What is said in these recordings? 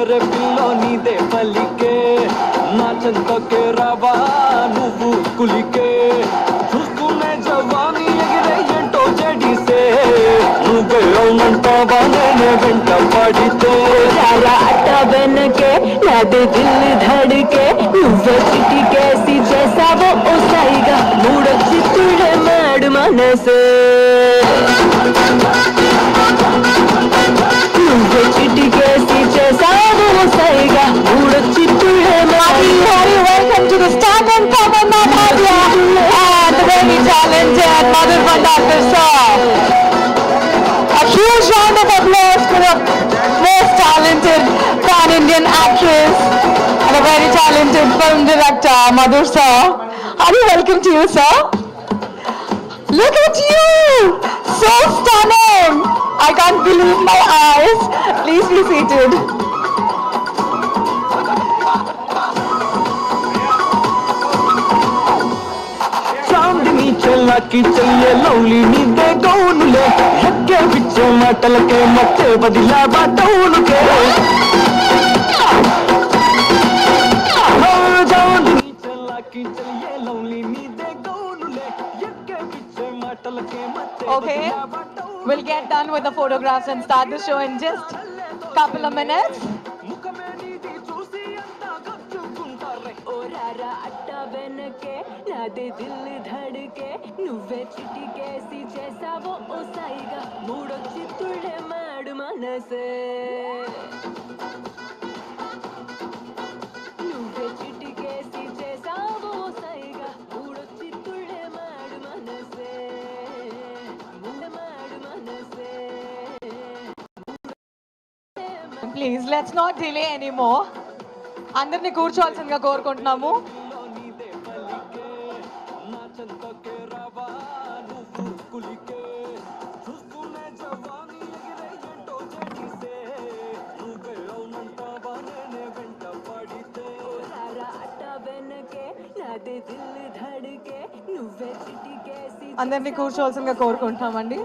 रे पिल्लो नीदे पलिके नाचंतके रवा నువ్వు కులికే చూస్తూనే జవానీ ఎగిరే ఏంటో జడిసే నువ్వే అవునంటావా నేనే వెంట పడితే सारा अट्टा बन के नादे दिल धड़के నువ్వే చిటికేసి చేసావో ఓ సైగా మూడొచ్చి తుడే మాడు మనసే నువ్వే చిటికేసి చేసావో ఓ సైగా మూడొచ్చి తుడే మాడు welcome to the star and Tammannah Bhatia and the very talented mother conductor song. A huge round of applause for the most talented pan-Indian actress and a very talented film director, Madhur sir. Are you welcome to you, sir? Look at you! So stunning! I can't believe my eyes. Please be seated. चांदनी चला की चलिए lolly नीदे गौनुले लगे बिच्चे मटल के मत्ते बदला बाटौन के चांदनी चला की चलिए लौली नीदे गौनुले लगे बिच्चे मटल के मत्ते Okay, we'll get done with the photographs and start the show in just couple of minutes. అట్టా వెనకే నాదే దిల్ ధడకే నువ్వే చిటికేసి చేసావో ఓ సైగా మూడొచ్చి తుడే మాడు మనసే నువ్వే చిటికేసి చేసావో ఓ సైగా మూడొచ్చి తుడే మాడు మనసే మాడు మనసే. Please, let's not delay anymore. అందరినీ కూర్చోవాల్సిందిగా కోరుకుంటున్నాము. అందరినీ కూర్చోవాల్సిందిగా కోరుకుంటున్నామండి.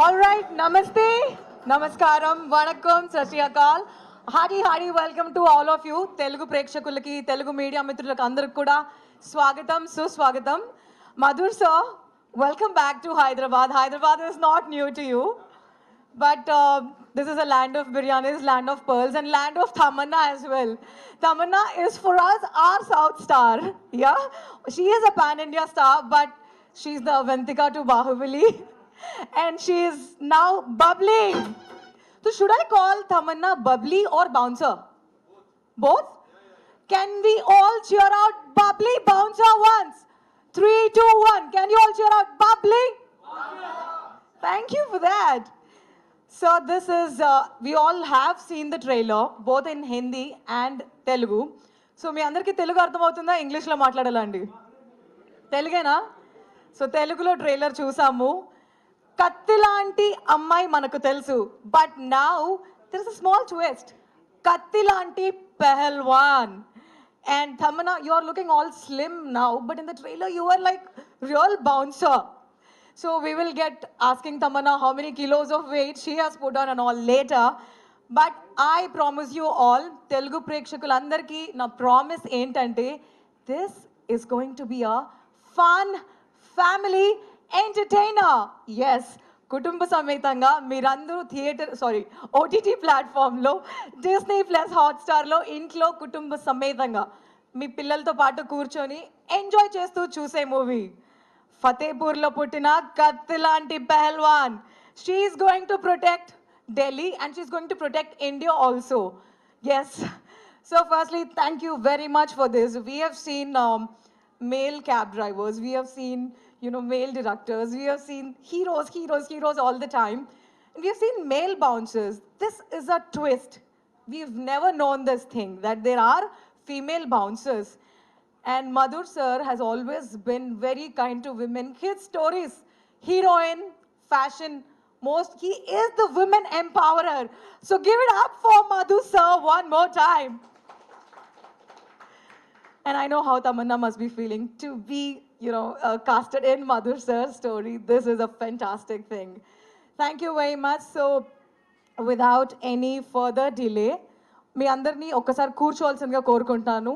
All right, namaste, namaskaram, vanakkam, sat shri akal. Hearty welcome to all of you. Telugu ప్రేక్షకులకి తెలుగు మీడియా మిత్రులకు అందరికి కూడా స్వాగతం సుస్వాగతం. Madhur sir, welcome back to Hyderabad. Hyderabad is not new to you, but this is a land of biryanis, land of pearls, and land of Tammannah as well. Tammannah is for us our South star. Yeah, she is a pan-India star, but she's the Avantika to Bahubali. And she is now bubbling. So should I call Tammannah bubbly or bouncer? Both? Can we all cheer out bubbly bouncer once? 3, 2, 1. Can you all cheer out bubbly? Thank you for that. So this is, we all have seen the trailer, both in Hindi and Telugu. So మీ అందరికీ తెలుగు అర్థమవుతుందా ఇంగ్లీష్లో మాట్లాడాలండి తెలుగేనా so తెలుగులో trailer చూసాము కత్తిలాంటి అమ్మాయి మనకు తెలుసు but now there is a small twist కత్తిలాంటి పెహల్వాన్ and Tammannah you are looking all slim now but in the trailer you are like real bouncer so we will get asking Tammannah how many kilos of weight she has put on and all later but I promise you all Telugu ప్రేక్షకులందరికీ నా promise ఏంటంటే this is going to be a fun family entertainer. Yes, కుటుంబ సమేతంగా మీరందరూ OTT ప్లాట్ఫామ్లో Disney plus హాట్స్టార్లో ఇంట్లో కుటుంబ సమేతంగా మీ పిల్లలతో పాటు కూర్చొని ఎంజాయ్ చేస్తూ చూసే మూవీ ఫతేపూర్లో పుట్టిన కత్తి లాంటి పెహల్వాన్. She is going to protect Delhi and she is going to protect India also. Yes, so firstly thank you very much for this. We have seen male cab drivers, we have seen male directors, we have seen heroes all the time, and we have seen male bouncers. This is a twist. We've never known this thing that there are female bouncers, And Madhur sir has always been very kind to women. His stories, heroine, fashion, most, he is the women empowerer. So give it up for Madhur sir one more time. And I know how Tamanna must be feeling to be, casted in Madhur sir's story. This is a fantastic thing. Thank you very much. So, without any further delay, మీ అందరినీ ఒక్కసారి కూర్చోవాల్సిందిగా కోరుకుంటున్నాను.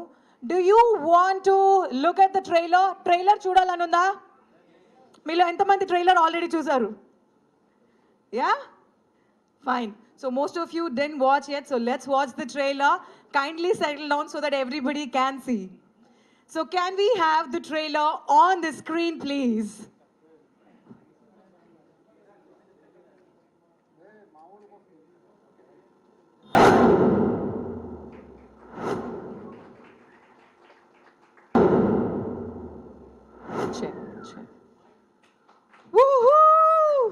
Do you want to look at the trailer? Trailer చూడాలనుందా? మీలో ఎంతమంది trailer already చూసారు? Yeah? Fine. So most of you didn't watch yet, so let's watch the trailer. Kindly settle down so that everybody can see. So can we have the trailer on the screen, please? Check. Woohoo!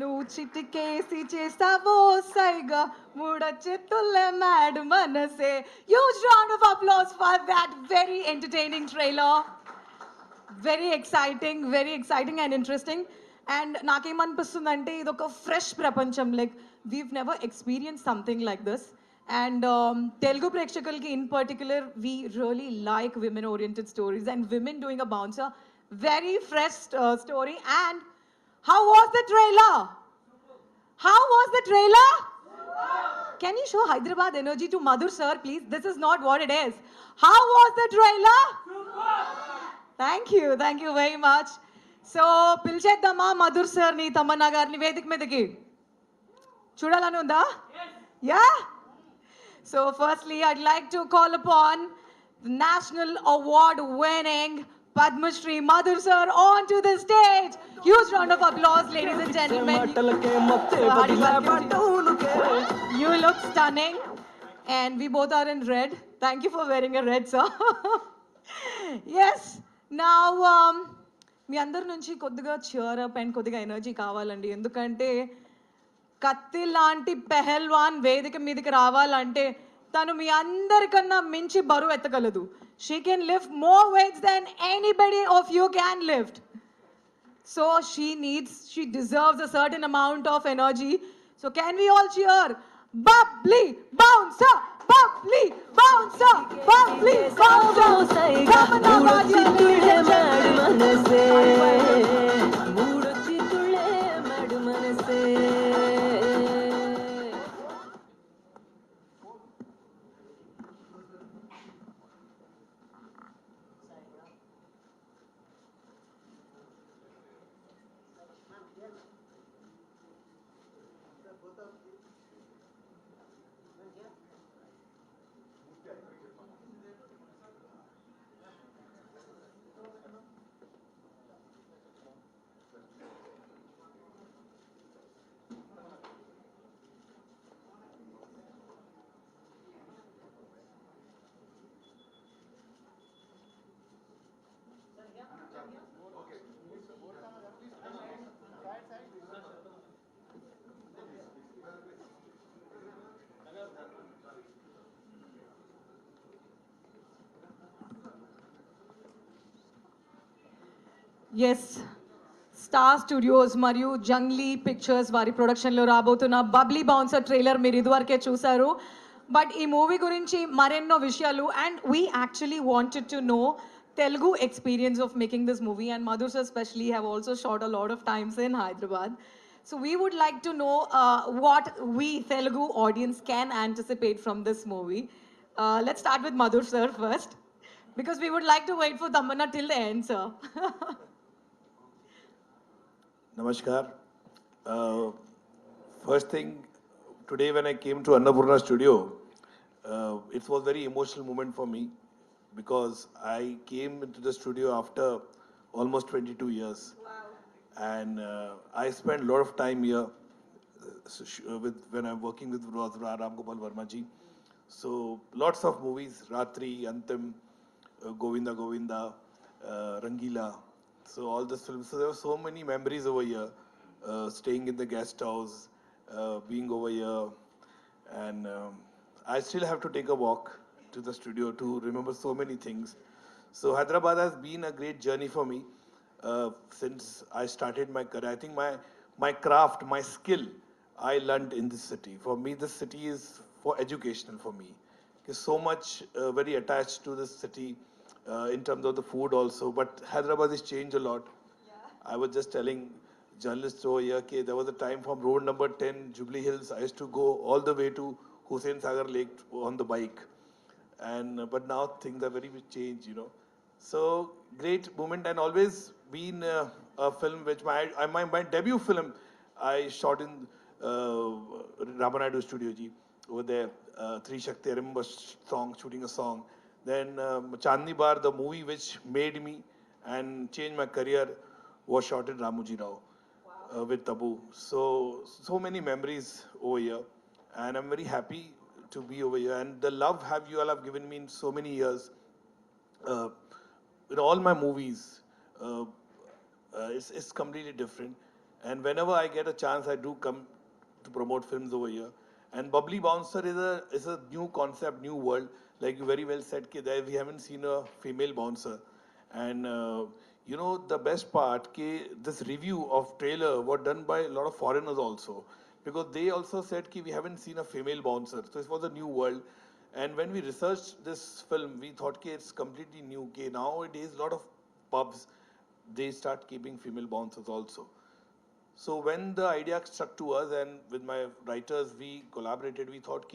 నువ్వు చిటికేసి చేస్తావో సైగా మూడ చేతుల mad మనసే. Huge round of applause for that very entertaining trailer. Very exciting and interesting. And నాకేమనిపిస్తుందంటే ఇది ఒక fresh ప్రపంచం. Like we've never experienced something like this. And Telugu ప్రేక్షకులకి in particular, we really like women oriented stories and women doing a bouncer. Very fresh story. And how was the trailer? How was the trailer? Can you show Hyderabad energy to Madhur sir, please? This is not what it is. How was the trailer? Thank you very much. So, పిలిచేద్దామా Madhur sir ni Tamanna garni వేదిక మీదకి? చూడాలని ఉందా? Yeah? So, firstly, I'd like to call upon the National Award winning Padma Shri Madhur sir onto the stage. Huge round of applause, ladies and gentlemen. You look stunning, and we both are in red. Thank you for wearing a red, sir. Yes. Now, మీ అందరి నుంచి కొద్దిగా cheer up and కొద్దిగా energy కావాలండి. ఎందుకంటే కత్తి లాంటి పెహల్వాన్ వేదిక మీదకి రావాలంటే తను మీ అందరికన్నా మించి బరువు ఎత్తగలదు. She can lift more weights than anybody of you can lift. So she deserves a certain amount of energy. So can we all cheer? Bubbly bouncer, bubbly bouncer, bubbly bouncer. Tammannah Bhatia. Yes, Star Studios మరియు Junglee pictures వారి ప్రొడక్షన్లో రాబోతున్న Babli bouncer trailer మీరు ఇదివరకే చూసారు. But ఈ movie గురించి మరెన్నో విషయాలు and we actually wanted to know Telugu experience of making this movie, and Madhur sir especially have also shot a lot of times in Hyderabad. So we would like to know what we Telugu audience can anticipate from this movie. Let's start with Madhur sir first, because we would like to wait for Tammannah till the end, sir. Namaskar. First thing, today when I came to Annapurna studio, it was a very emotional moment for me because I came into the studio after almost 22 years. Wow. And I spent a lot of time here when I'm working with Ram Gopal Verma ji. So lots of movies, Ratri, Antim, Govinda Govinda, Rangila. So all the films. So there were so many memories over here, staying in the guest house, being over here. And I still have to take a walk to the studio to remember so many things. So Hyderabad has been a great journey for me since I started my career. I think my craft, my skill, I learned in this city. For me, this city is for educational for me. There's so much very attached to this city in terms of the food also. But Hyderabad has changed a lot. I was just telling journalists over here, okay, there was a time from road number 10, Jubilee Hills, I used to go all the way to Hussain Sagar Lake on the bike. And but now things are very much changed, you know. So great moment, and always been a film which my debut film I shot in Ramanadu Studio Ji over there. Three Shakti, I remember shooting a song. Then Chandni Bar, the movie which made me and changed my career, was shot in Ramoji Rao with Tabu. So many memories over here, and I'm very happy to be over here. And the love have you all have given me in so many years. Uh, in all my movies, it's completely different. And whenever I get a chance, I do come to promote films over here. And Bubbly Bouncer is a new concept, new world. Like you very well said, कि there we haven't seen a female bouncer. And you know the best part, this review of trailer was done by a lot of foreigners also, because they also said we haven't seen a female bouncer. So it was a new world. And when we researched this film, we thought it's completely new. Nowadays, a lot of pubs they start keeping female bouncers also. So when the idea struck to us, and with my writers we collaborated, we thought,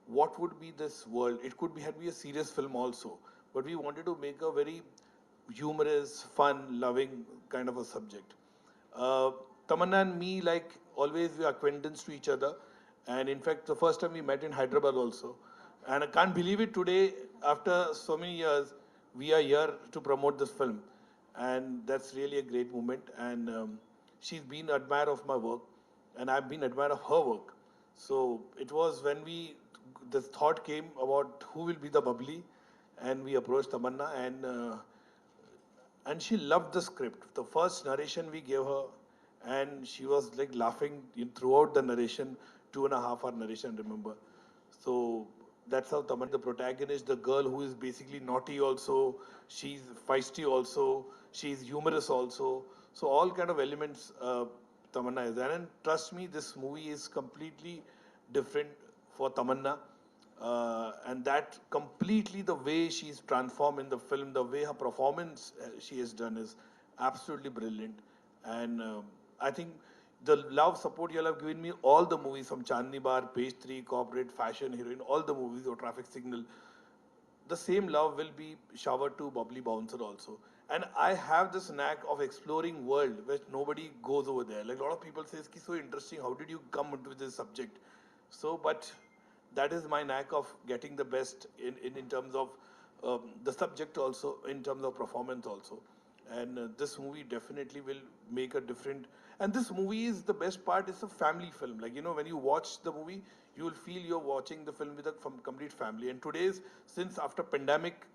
what would be this world? It could be a serious film also, but we wanted to make a very humorous, fun, loving kind of a subject. Uh, Tamanna and me, like always, we are acquaintance to each other, and in fact, the first time we met in Hyderabad also, and I can't believe it today. After so many years, we are here to promote this film, and that's really a great moment. And she's been admirer of my work, and I've been admirer of her work. So it was when this thought came about who will be the bubbly, and we approached Tamanna, and she loved the script. The first narration we gave her, and she was like laughing throughout the narration, 2.5 hour narration, remember. So that's how Tamanna, the protagonist, the girl who is basically naughty also, she's feisty also, she's humorous also. So all kind of elements Tamanna is there. And trust me, this movie is completely different for Tamanna. And that completely the way she's transformed in the film, the way her performance she has done is absolutely brilliant. And I think the love support you all have given me, all the movies from Chandni Bar, Page 3, Corporate, Fashion, Heroine, all the movies or Traffic Signal, the same love will be showered to Bubbly Bouncer also. And I have this knack of exploring world which nobody goes over there. Like a lot of people say, it's so interesting. How did you come into this subject? So, but that is my knack of getting the best in terms of the subject also, in terms of performance also. And this movie definitely will make a different. And this movie is the best part. It's a family film. Like, you know, when you watch the movie, you will feel you're watching the film with a complete family. And today's, since after pandemic,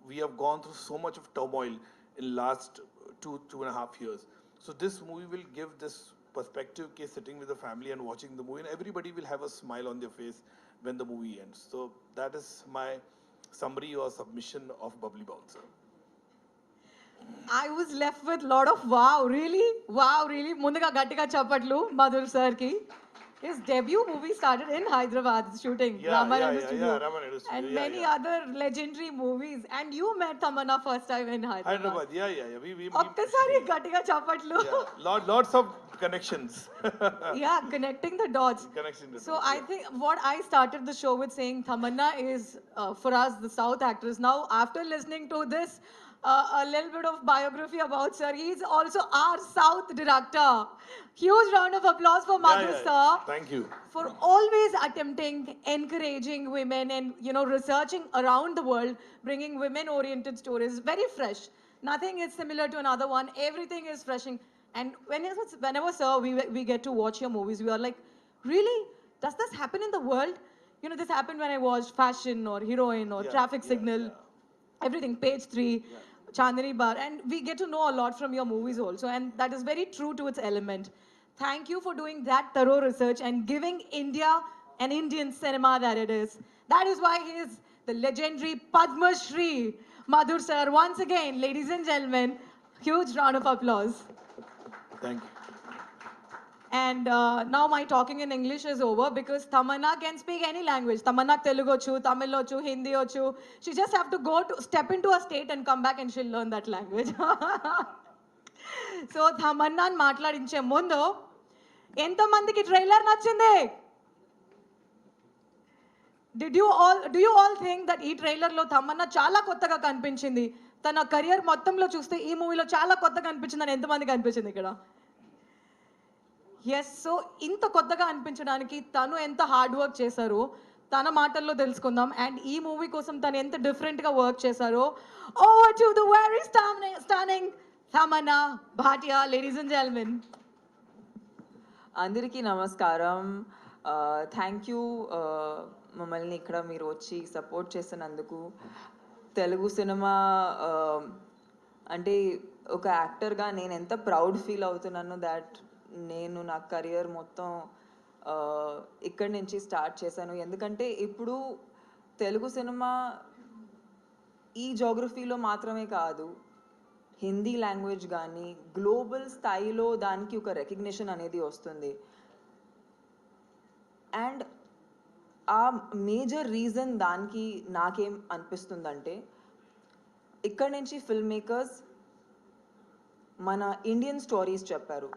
we have gone through so much of turmoil in last 2.5 years. So this movie will give this perspective, sitting with the family and watching the movie, and everybody will have a smile on their face when the movie ends. So that is my summary or submission of Bubbly Bouncer. I was left with a lot of wow, really? Wow, really? Mundaga Gattiga Chapatlu, Madhur sir ki. His debut movie started in Hyderabad shooting, Ramanadu Studio, Ramanadu Studio, and many other legendary movies. And you met Tamanna first time in Hyderabad. Hyderabad, yeah. ఒక్కసారి గట్టిగా చప్పట్లు. Lots of connections. Yeah, connecting the dots. Connecting the So dots, I think what I started the show with saying Tamanna is for us the South actress. Now after listening to this, a little bit of biography about sir. He's also our South director. Huge round of applause for Madhur sir. Thank you. For always attempting, encouraging women and, researching around the world, bringing women-oriented stories, very fresh. Nothing is similar to another one. Everything is fresh. And whenever, sir, we get to watch your movies, we are like, really? Does this happen in the world? This happened when I watched Fashion or Heroine or Traffic Signal, everything, Page 3. Chandni Bar, and we get to know a lot from your movies also, and that is very true to its element. Thank you for doing that thorough research and giving India an Indian cinema that it is. That is why he is the legendary Padma Shri Madhur sir, once again, ladies and gentlemen, huge round of applause. Thank you. And now my talking in English is over because Tammannah can speak any language. Tammannah Telugu ochu, Tamil ochu, Hindi ochu. She just have to step into a state and come back and she'll learn that language. So Tammannah మాట్లాడించే ముందు ఎంతమందికి trailer నచ్చింది? Do you all think that ఈ ట్రైలర్లో తమన్నా చాలా కొత్తగా కనిపించింది? తన career మొత్తంలో చూస్తే ఈ మూవీలో చాలా కొత్తగా అనిపించిందని ఎంతమందికి అనిపించింది ఇక్కడ? ఎస్. సో ఇంత కొత్తగా అనిపించడానికి తను ఎంత హార్డ్ వర్క్ చేశారో తన మాటల్లో తెలుసుకుందాం. అండ్ ఈ మూవీ కోసం తను ఎంత డిఫరెంట్గా వర్క్ చేశారో. Over to the very stunning Tammannah Bhatia, ladies and gentlemen. అందరికీ నమస్కారం. థ్యాంక్ యూ మమ్మల్ని ఇక్కడ మీరు వచ్చి సపోర్ట్ చేసినందుకు. తెలుగు సినిమా అంటే ఒక యాక్టర్గా నేను ఎంత ప్రౌడ్ ఫీల్ అవుతున్నాను దాట్ నేను నా కెరియర్ మొత్తం ఇక్కడి నుంచి స్టార్ట్ చేశాను. ఎందుకంటే ఇప్పుడు తెలుగు సినిమా ఈ జోగ్రఫీలో మాత్రమే కాదు, హిందీ లాంగ్వేజ్ కానీ గ్లోబల్ స్థాయిలో దానికి ఒక రికగ్నిషన్ అనేది వస్తుంది. అండ్ ఆ మేజర్ రీజన్ దానికి నాకేం అనిపిస్తుందంటే ఇక్కడి నుంచి ఫిల్మ్ మేకర్స్ మన ఇండియన్ స్టోరీస్ చెప్పారు,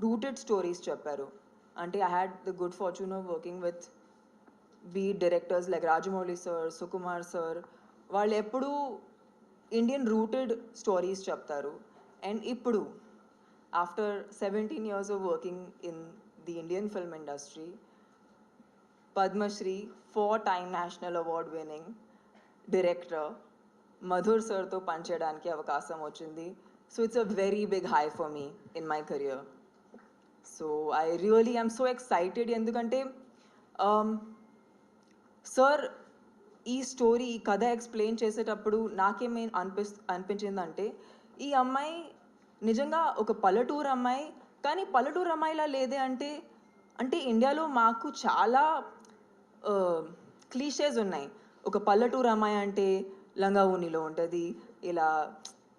రూటెడ్ స్టోరీస్ చెప్పారు. అంటే I had the good fortune of working with beat directors like Rajamouli sir, Sukumar sir. వాళ్ళు ఎప్పుడూ ఇండియన్ రూటెడ్ స్టోరీస్ చెప్తారు. అండ్ ఇప్పుడు after 17 years of working in the Indian film industry, Padma Shri 4-time national award winning director Madhur సార్తో పనిచేయడానికి అవకాశం వచ్చింది. So it's a very big high for me in my career. So I really I'm so excited. ఎందుకంటే sir ఈ story, ఈ కథ explain చేసేటప్పుడు నాకేమీ అనిపించిందంటే ఈ అమ్మాయి నిజంగా ఒక పల్లెటూరు అమ్మాయి, కానీ పల్లెటూరు అమ్మాయిలా లేదే. అంటే ఇండియాలో మాకు చాలా క్లీషేస్ ఉన్నాయి. ఒక పల్లెటూరు అమ్మాయి అంటే లంగా ఊనిలో ఉంటుంది, ఇలా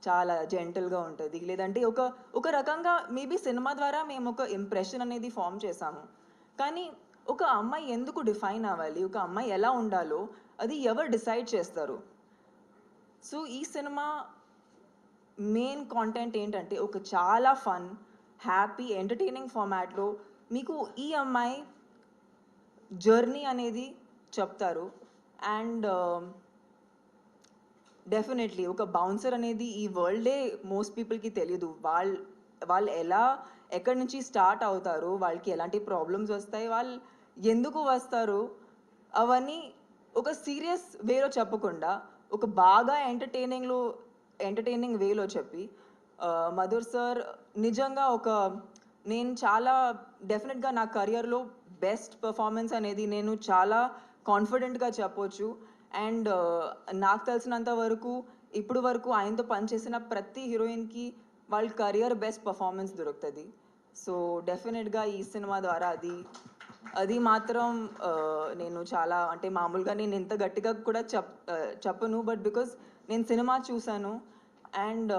చాలా జెంటల్గా ఉంటుంది, లేదంటే ఒక రకంగా మేబీ సినిమా ద్వారా మేము ఒక ఇంప్రెషన్ అనేది ఫామ్ చేసాము. కానీ ఒక అమ్మాయి ఎందుకు డిఫైన్ అవ్వాలి, ఒక అమ్మాయి ఎలా ఉండాలో అది ఎవరు డిసైడ్ చేస్తారు? సో ఈ సినిమా మెయిన్ కాంటెంట్ ఏంటంటే ఒక చాలా ఫన్, హ్యాపీ, ఎంటర్టైనింగ్ ఫార్మాట్లో మీకు ఈ అమ్మాయి జర్నీ అనేది చెప్తారు. అండ్ డెఫినెట్లీ ఒక బౌన్సర్ అనేది ఈ వరల్డే మోస్ట్ పీపుల్కి తెలియదు. వాళ్ళు ఎక్కడి నుంచి స్టార్ట్ అవుతారు, వాళ్ళకి ఎలాంటి ప్రాబ్లమ్స్ వస్తాయి, వాళ్ళు ఎందుకు వస్తారు, అవన్నీ ఒక సీరియస్ వేలో చెప్పకుండా ఒక బాగా ఎంటర్టైనింగ్ వేలో చెప్పి మధుర్ సార్ నిజంగా నేను చాలా డెఫినెట్గా నా కెరియర్లో బెస్ట్ పర్ఫార్మెన్స్ అనేది నేను చాలా కాన్ఫిడెంట్గా చెప్పొచ్చు. అండ్ నాకు తెలిసినంత వరకు ఇప్పుడు వరకు ఆయనతో పనిచేసిన ప్రతి హీరోయిన్కి వాళ్ళ కెరియర్ బెస్ట్ పర్ఫార్మెన్స్ దొరుకుతుంది. సో డెఫినెట్గా ఈ సినిమా ద్వారా అది మాత్రం నేను చాలా, అంటే మామూలుగా నేను ఎంత గట్టిగా కూడా చెప్పను, బట్ బికాజ్ నేను సినిమా చూశాను. And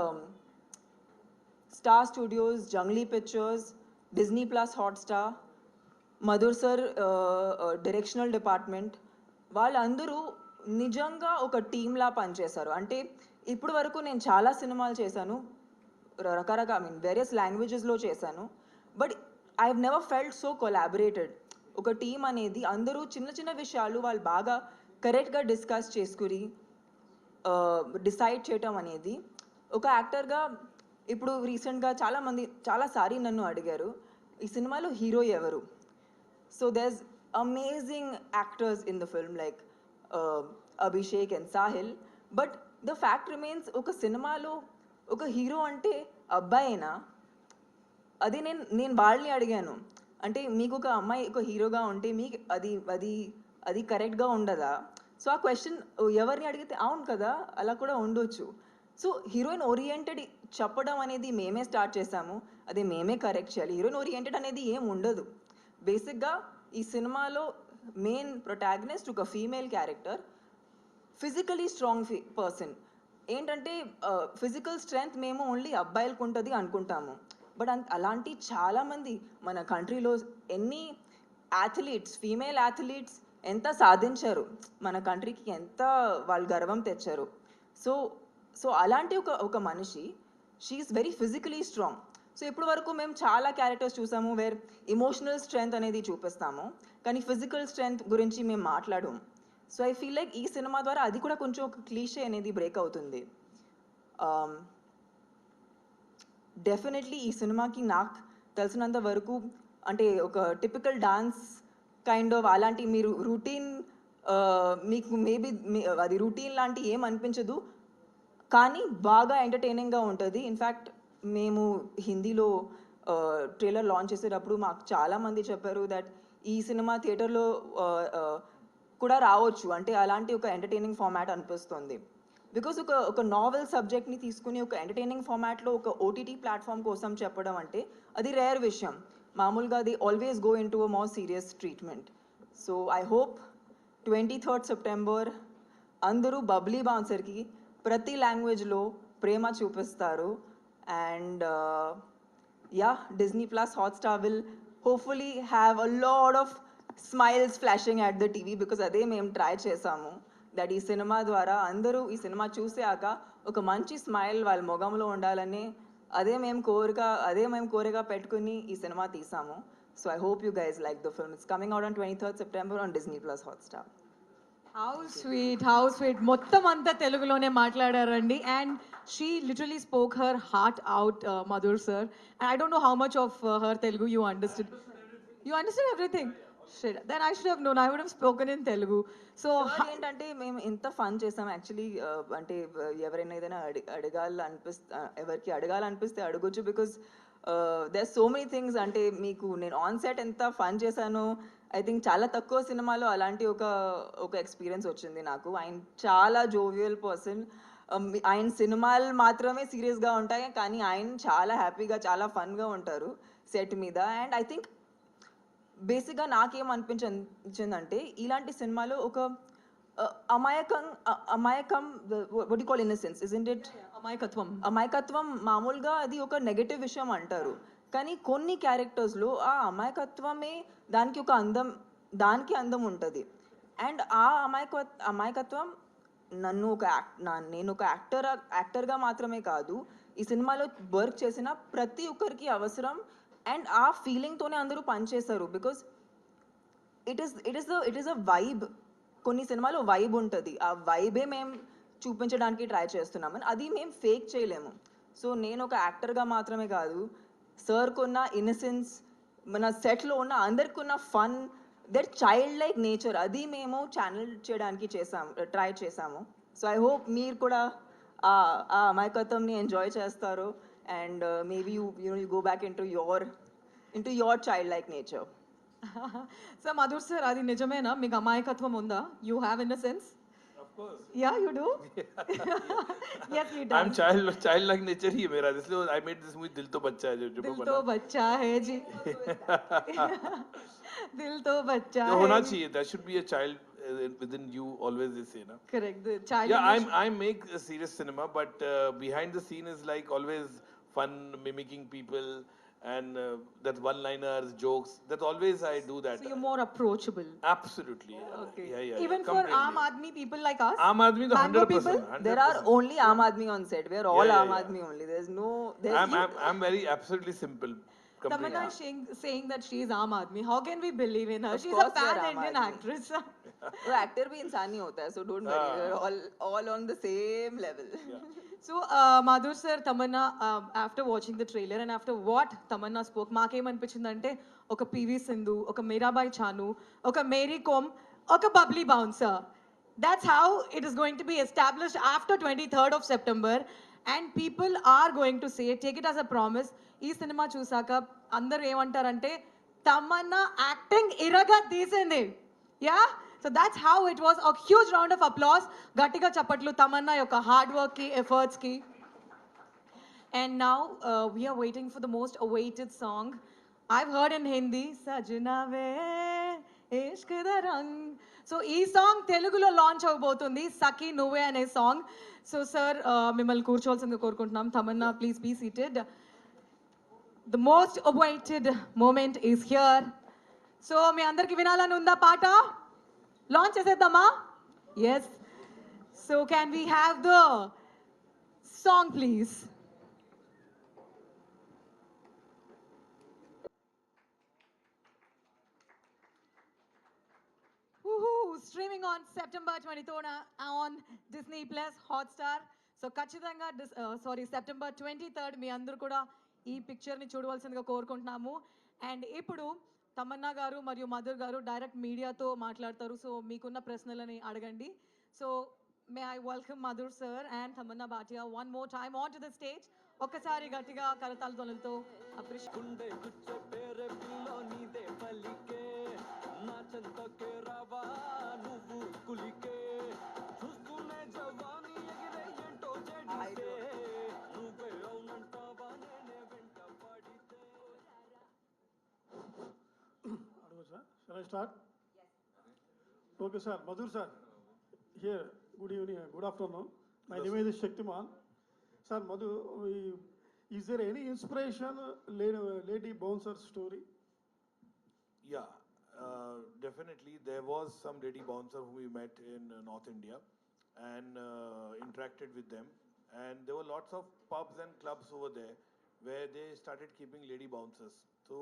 star studios, Junglee pictures, Disney plus Hotstar, Madhur sir directional department, వాళ్ళందరూ నిజంగా ఒక టీమ్లా పనిచేశారు. అంటే ఇప్పుడు వరకు నేను చాలా సినిమాలు చేశాను, రకరకాల వేరియస్ లాంగ్వేజెస్లో చేశాను, but I have never felt so collaborated. ఒక టీం అనేది అందరూ చిన్న చిన్న విషయాలు వాళ్ళు బాగా కరెక్ట్గా డిస్కస్ చేసుకుని డిసైడ్ చేయటం అనేది. ఒక యాక్టర్గా ఇప్పుడు రీసెంట్గా చాలామంది చాలాసారి నన్ను అడిగారు ఈ సినిమాలో హీరో ఎవరు. So there's amazing actors in the film like Abhishek and Sahil, but the fact remains ఒక సినిమాలో ఒక హీరో అంటే అబ్బాయినా. అది నేను వాళ్ళని అడిగాను, అంటే మీకు ఒక అమ్మాయి ఒక హీరోగా ఉంటే మీకు అది కరెక్ట్గా ఉండదా? సో ఆ క్వశ్చన్ ఎవరిని అడిగితే అవును కదా, అలా కూడా ఉండొచ్చు. సో హీరోయిన్ ఓరియంటెడ్ చెప్పడం అనేది మేమే స్టార్ట్ చేసాము, అది మేమే కరెక్ట్ చేయాలి. హీరోయిన్ ఓరియంటెడ్ అనేది ఏం ఉండదు. బేసిక్గా ఈ సినిమాలో మెయిన్ ప్రొటాగనిస్ట్ ఒక female character, physically strong person. ఏంటంటే ఫిజికల్ స్ట్రెంగ్త్ మేము ఓన్లీ అబ్బాయిలకు ఉంటుంది అనుకుంటాము, బట్ అలాంటి చాలామంది మన కంట్రీలో ఎన్ని అథ్లీట్స్, ఫీమేల్ అథ్లీట్స్ ఎంత సాధించారు, మన కంట్రీకి ఎంత వాళ్ళు గర్వం తెచ్చారు. సో సో అలాంటి ఒక మనిషి, she is very physically strong. So ఇప్పటి వరకు మేము చాలా క్యారెక్టర్స్ చూసాము వేర్ ఇమోషనల్ స్ట్రెంగ్త్ అనేది చూపిస్తాము, కానీ ఫిజికల్ స్ట్రెంగ్త్ గురించి మేము మాట్లాడము. సో ఐ ఫీల్ లైక్ ఈ సినిమా ద్వారా అది కూడా కొంచెం ఒక క్లీషే అనేది బ్రేక్ అవుతుంది. డెఫినెట్లీ ఈ సినిమాకి నాకు తెలిసినంత వరకు అంటే ఒక టిపికల్ డాన్స్ కైండ్ ఆఫ్ అలాంటి మీరు రూటీన్ మీకు మేబీ అది రూటీన్ లాంటి ఏం అనిపించదు, కానీ బాగా ఎంటర్టైనింగ్గా ఉంటుంది. ఇన్ఫ్యాక్ట్ మేము హిందీలో ట్రైలర్ లాంచ్ చేసేటప్పుడు మాకు చాలామంది చెప్పారు దట్ ఈ సినిమా థియేటర్లో కూడా రావచ్చు, అంటే అలాంటి ఒక ఎంటర్టైనింగ్ ఫార్మాట్ అనిపిస్తుంది. బికాస్ ఒక నావెల్ సబ్జెక్ట్ని తీసుకుని ఒక ఎంటర్టైనింగ్ ఫార్మాట్లో ఒక ఓటీటీ ప్లాట్ఫామ్ కోసం చెప్పడం అంటే అది రేర్ విషయం. మామూలుగా అది always go in to a more serious treatment. So I hope 23rd September అందరూ బబ్లీ బౌన్సర్కి ప్రతి లాంగ్వేజ్లో ప్రేమ చూపిస్తారు. And yeah, Disney Plus Hotstar will hopefully have a lot of smiles flashing at the TV, because అదే మేము try చేసాము that ఈ cinema ద్వారా అందరూ ఈ సినిమా చూసాక ఒక మంచి స్మైల్ వాళ్ళ మొగంలో ఉండాలని అదే మేము కోరిక పెట్టుకుని ఈ సినిమా తీసాము. So I hope you guys like the film. It's coming out on 23rd September on Disney Plus Hotstar. How sweet. మొత్తం అంతా తెలుగులోనే మాట్లాడారండి. And she literally spoke her heart out, Madhur sir. And I don't know how much of her Telugu you understood. You understood everything? Shit. Then I should have known. I would have spoken in Telugu. So ఏంటంటే మేము ఇంత fun చేసాం actually. అంటే ఎవరైనా ఏదైనా ఎవరికి అడగాలనిపిస్తే అడగొచ్చు, because there so many things. అంటే మీకు నేను ఆన్ సెట్ ఎంత ఫన్ చేశాను, ఐ థింక్ చాలా తక్కువ సినిమాలో అలాంటి ఒక ఎక్స్పీరియన్స్ వచ్చింది నాకు. ఆయన చాలా జోవియల్ పర్సన్. ఆయన సినిమాలు మాత్రమే సీరియస్గా ఉంటాయి, కానీ ఆయన చాలా హ్యాపీగా చాలా ఫన్గా ఉంటారు సెట్ మీద. అండ్ ఐ థింక్ బేసిక్గా నాకేమనిపించిందంటే ఇలాంటి సినిమాలో ఒక అమాయకం what you call innocence, isn't it? అమాయకత్వం మామూలుగా అది ఒక నెగటివ్ విషయం అంటారు, కానీ కొన్ని క్యారెక్టర్స్లో ఆ అమాయకత్వమే దానికి అందం ఉంటుంది. అండ్ ఆ అమాయకత్వం నేను ఒక యాక్టర్గా మాత్రమే కాదు, ఈ సినిమాలో వర్క్ చేసిన ప్రతి ఒక్కరికి అవసరం. అండ్ ఆ ఫీలింగ్తోనే అందరూ పనిచేస్తారు, because it is a vibe. కొన్ని సినిమాలో వైబ్ ఉంటుంది, ఆ వైబే మేము చూపించడానికి ట్రై చేస్తున్నామని అది మేము ఫేక్ చేయలేము. సో నేను ఒక యాక్టర్గా మాత్రమే కాదు, సార్కి ఉన్న ఇన్నసెన్స్, మన సెట్లో ఉన్న అందరికి ఉన్న fun, that child like nature, అది మేము ఛానల్ చేయడానికి ట్రై చేసాము. సో ఐ హోప్ మీరు కూడా ఆ అమాయకత్వంని ఎంజాయ్ చేస్తారు. And maybe you go back into your childlike nature. So Madhur sir, adi nijamena meeku amayakatvam unda? You have innocence? Of course. Yeah, you do. Yes, he does. I'm childlike nature ही है मेरा. इसलिए I made this movie दिल तो बच्चा है जो दिल तो बच्चा है जी. दिल तो बच्चा है. होना चाहिए. There should be a child within you, always they say, na? Correct. The child. Yeah, I make a serious cinema, but behind the scene is like always fun, mimicking people, and that one-liners, jokes. That always I do that. So you're more approachable. Absolutely. Okay. Yeah. Even for Aam Aadmi people like us. Aam Aadmi to 100%. There are only Aam Aadmi on set. We are all Aam Aadmi only. I'm very absolutely simple. Tammannah is saying that she is Aam Aadmi. How can we believe in her? Of She's a course we are Aam pan-Indian Aadmi. actress. तो actor भी इंसान ही होता है, so don't worry, we're all on the same level. So Madhur sir, Tammannah, after watching the trailer and after what Tammannah spoke, మాకేమనిపించిందంటే ఒక PV Sindhu, ఒక మీరాబాయి చాను, ఒక మేరీ కోమ్, ఒక bubbly bouncer. That's how it is going to be established after 23rd of September, and people are going to say, take it as a promise. ఈ సినిమా చూసాక అందరూ ఏమంటారంటే Tamannaah acting ఇరగా తీసింది. Yeah, so that's how it was. A huge round of applause, గట్టిగా చప్పట్లు తమన్నా యొక్క హార్డ్ వర్క్కి, ఎఫర్ట్స్కి. And now we are waiting for the most awaited song. I've heard in Hindi, Sajna ve ishq da rang. So ఈ song తెలుగులో launch అవబోతుంది, సఖీ నువ్వే అనే సాంగ్. సో సార్ మిమ్మల్ని కూర్చోవాల్సిందిగా కోరుకుంటున్నాం. Tamannaah, please be seated. The most awaited moment is here. So మీ అందరికి వినాలని ఉందా పాట? లాంచ్ చేసేద్దామా? Yes. So can we have the song please? Streaming on September 23rd on Disney Plus Hotstar. So ఖచ్చితంగా సెప్టెంబర్ 23rd మీ అందరూ కూడా ఈ పిక్చర్ని చూడవలసిందిగా కోరుకుంటున్నాము. అండ్ ఇప్పుడు తమన్నా గారు మరియు మధుర్ గారు డైరెక్ట్ మీడియాతో మాట్లాడతారు. సో మీకున్న ప్రశ్నలని అడగండి. So may I welcome Madhur sir and Tamannaah Bhatia one more time on to the stage. ఒక్కసారి గట్టిగా కరతాళ ధ్వనులతో appreciate. Shall I start? Yes. Okay, sir. Madhur, sir. Here. Good evening. Good afternoon. My name is Shaktiman. Sir, Madhu, is there any inspiration lady bouncer story? Yeah, definitely. There was some lady bouncer whom we met in North India and interacted with them. And there were lots of pubs and clubs over there where they started keeping lady bouncers. So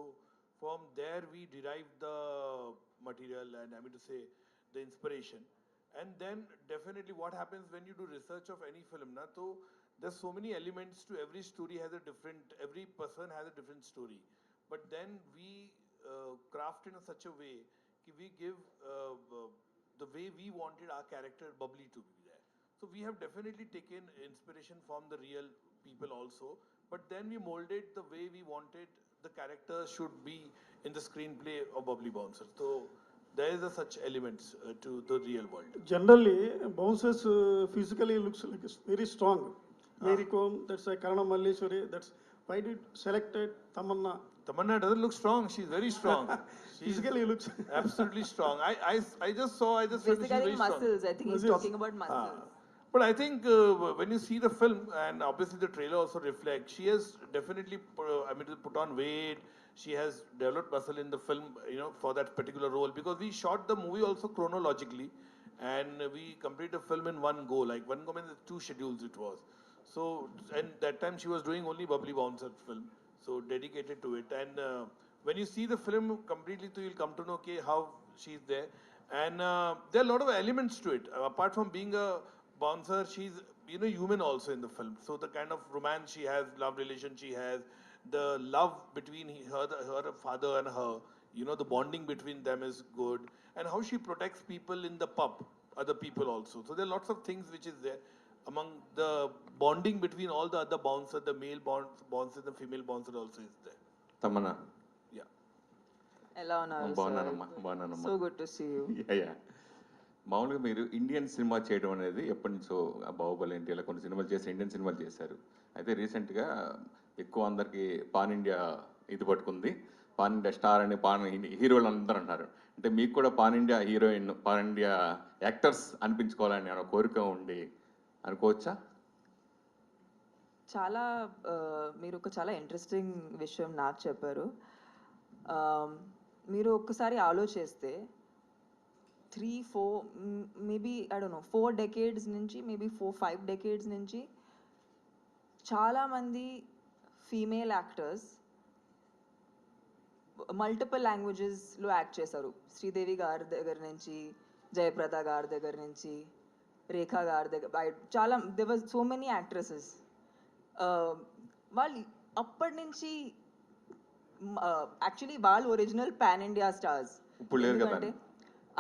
from there we derived the material and I mean to say the inspiration. And then definitely what happens when you do research of any film, na, so there's so many elements to every story has a different, every person has a different story. But then we craft in such a way that we give the way we wanted our character Babli to be there. So we have definitely taken inspiration from the real people also, but then we molded the way we wanted the character should be in the screenplay of Babli Bouncer. So there is such elements to the real world. Generally, bouncers physically looks like very strong. Mary Kom, that's a Karana Malleshwari. That's why did selected Tamanna? Tamanna doesn't look strong. She's very strong. Physically looks absolutely strong. I just saw. I just felt she's Basically very strong. muscles. I think he's talking about muscles. But I think when you see the film, and obviously the trailer also reflects, she has definitely, put on weight. She has developed muscle in the film, you know, for that particular role. Because we shot the movie also chronologically, and we completed the film in one go. Like one go means 2 schedules it was. So, and that time she was doing only Babli Bouncer film, so dedicated to it. And when you see the film completely, so you'll come to know okay, how she's there. And there are a lot of elements to it. Apart from being a bouncer, she's, you know, human also in the film. So the kind of romance she has, love relation she has, the love between her father and her, you know, the bonding between them is good. And how she protects people in the pub, other people also. So there are lots of things which is there among the bonding between all the other bouncers, the male bouncer, the female bouncer also is there. Tamanna. Yeah. ఎలా ఉన్నారు? బాగున్నానమ్మా. So good to see you. Yeah. మామూలుగా మీరు Indian cinema చేయడం అనేది ఎప్పటి నుంచో బాహుబలి ఏంటి ఇలా కొన్ని సినిమాలు చేసి ఇండియన్ సినిమాలు చేశారు. అయితే రీసెంట్గా ఎక్కువ అందరికీ పాన్ ఇండియా ఇది పట్టుకుంది. పాన్ ఇండియా స్టార్ అని హీరోలు అందరూ అంటారు. అంటే మీకు కూడా pan India heroine, pan India actors అనిపించుకోవాలని ఒక కోరిక ఉండి అనుకోవచ్చా? చాలా మీరు ఒక చాలా ఇంట్రెస్టింగ్ విషయం నాకు చెప్పారు. మీరు ఒక్కసారి ఆలోచిస్తే 3-4 maybe I don't no 4 decades నుంచి మేబీ 4-5 డెకేడ్స్ నుంచి చాలామంది ఫీమేల్ యాక్టర్స్ మల్టిపుల్ లాంగ్వేజెస్లో యాక్ట్ చేశారు. శ్రీదేవి గారి దగ్గర నుంచి, జయప్రద గారి దగ్గర నుంచి, రేఖా గారి దగ్గర, చాలా there were so many actresses. వాళ్ళు అప్పటి నుంచి యాక్చువల్లీ వాళ్ళు ఒరిజినల్ పాన్ ఇండియా స్టార్స్.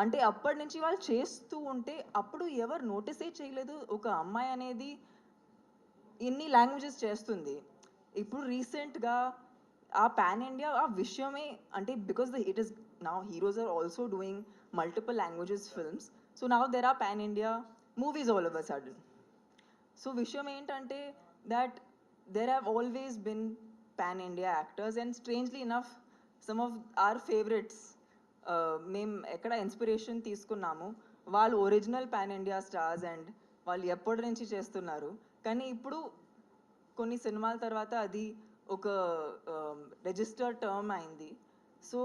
అంటే అప్పటి నుంచి వాళ్ళు చేస్తూ ఉంటే అప్పుడు ఎవరు నోటీసే చేయలేదు ఒక అమ్మాయి అనేది ఇన్ని లాంగ్వేజెస్ చేస్తుంది. ఇప్పుడు రీసెంట్గా ఆ పాన్ ఇండియా ఆ విషయమే అంటే because it is now heroes are also doing multiple languages films. So now there are pan India movies all over sudden. So విషయం ఏంటంటే that there have always been pan India actors, and strangely enough some of our favorites మేము ఎక్కడ inspiration తీసుకున్నాము, వాళ్ళు original pan India stars and వాళ్ళు ఎప్పటి నుంచి చేస్తున్నారు. కానీ ఇప్పుడు కొన్ని సినిమాల తర్వాత అది ఒక రిజిస్టర్డ్ టర్మ్ అయింది. సో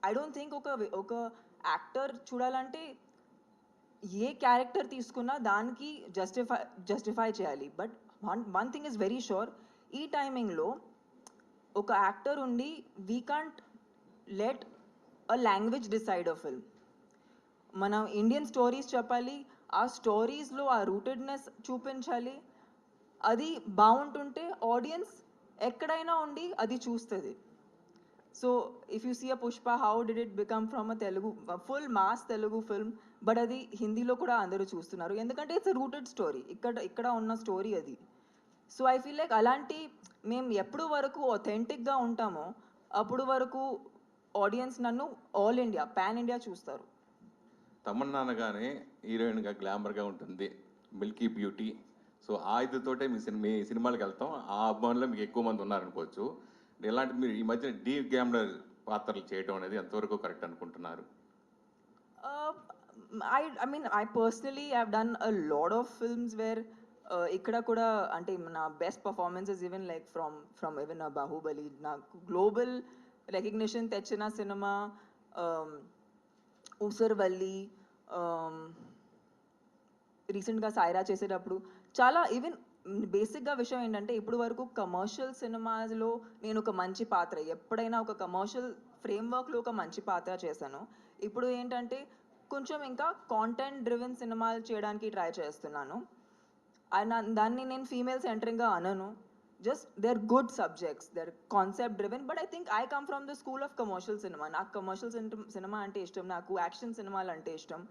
ఐ డోంట్ థింక్ ఒక యాక్టర్ చూడాలంటే ఏ క్యారెక్టర్ తీసుకున్నా దానికి జస్టిఫై చేయాలి. But one thing is very sure, ఈ టైమింగ్లో ఒక యాక్టర్ ఉండి we can't let a language decide a film. మనం ఇండియన్ స్టోరీస్ చెప్పాలి, ఆ స్టోరీస్లో ఆ రూటెడ్నెస్ చూపించాలి. అది బాగుంటుంటే ఆడియన్స్ ఎక్కడైనా ఉండి అది చూస్తుంది. So if you see a Pushpa, how did it become from a Telugu full mass Telugu film, but అది హిందీలో కూడా అందరూ చూస్తున్నారు ఎందుకంటే ఇట్స్ అ రూటెడ్ స్టోరీ, ఇక్కడ ఉన్న స్టోరీ అది. సో ఐ ఫీల్ లైక్ అలాంటి మేము ఎప్పుడు వరకు ఒథెంటిక్గా ఉంటామో అప్పుడు వరకు ఆడియన్స్ నన్ను ఆల్ ఇండియా, పాన్ ఇండియా చూస్తారు. తమన్నా అనగానే హీరోయిన్గా గ్లామర్గా ఉంటుంది, మిల్కీ బ్యూటీ. సో ఆ ఇదితోటే మీ సినిమాలకు వెళ్తాం, ఆ అభిమానులు మీకు ఎక్కువ మంది ఉన్నారనుకోవచ్చు. ఇలాంటి మీరు ఈ మధ్య డీప్ గ్లామర్ పాత్రలు చేయడం అనేది ఎంతవరకు కరెక్ట్ అనుకుంటున్నారు? I mean, I personally have done a lot of films where ikkada kuda ante na best performances even like from even a Bahubali na global recognition techina cinema, Usarvalli, రీసెంట్గా సాయిరా చేసేటప్పుడు చాలా even బేసిక్గా విషయం ఏంటంటే ఇప్పుడు వరకు commercial సినిమాలో నేను ఒక మంచి పాత్ర, ఎప్పుడైనా ఒక కమర్షియల్ ఫ్రేమ్వర్క్లో ఒక మంచి పాత్ర చేశాను. ఇప్పుడు ఏంటంటే కొంచెం ఇంకా కాంటెంట్ డ్రివెన్ సినిమాలు చేయడానికి ట్రై చేస్తున్నాను. దాన్ని నేను ఫీమేల్ సెంటరింగ్గా అనను. Just they are good subjects, they are concept driven. But I think I come from the school of commercial cinema. నాకు కమర్షియల్ సినిమా అంటే ఇష్టం, నాకు యాక్షన్ సినిమాలు అంటే ఇష్టం.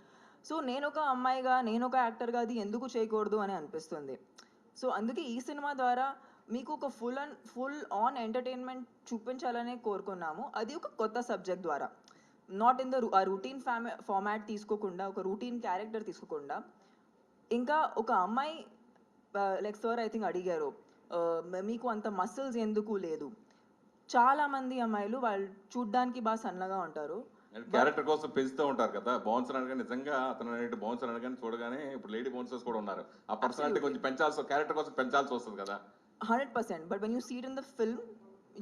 సో నేను ఒక అమ్మాయిగా, నేను ఒక యాక్టర్గా అది ఎందుకు చేయకూడదు అని అనిపిస్తుంది. సో అందుకే ఈ సినిమా ద్వారా మీకు ఒక ఫుల్ ఆన్ ఎంటర్టైన్మెంట్ చూపించాలనే కోరుకున్నాము. అది ఒక కొత్త సబ్జెక్ట్ ద్వారా, not in the routine format తీసుకోకుండా, ఒక రూటీన్ క్యారెక్టర్ తీసుకోకుండా, ఇంకా ఒక అమ్మాయి లైక్ సార్ ఐ థింక్ అడిగారు మీకు అంత మసిల్స్ ఎందుకు లేదు. చాలామంది అమ్మాయిలు వాళ్ళు చూడ్డానికి బాగా సన్నగా ఉంటారు, క్యారెక్టర్ కోసం పెంచుతూ ఉంటారు కదా. బౌన్సర్ అనగానే నిజంగా అతను బౌన్సర్ అనగానే చూడగానే ఇప్పుడు లేడీ బౌన్సర్స్ కూడా ఉన్నారు. ఆ పర్సనాలిటీ కొంచెం పెంచాల్సి, క్యారెక్టర్ కోసం పెంచాల్సి వస్తుంది కదా. 100%. But when you see it in the film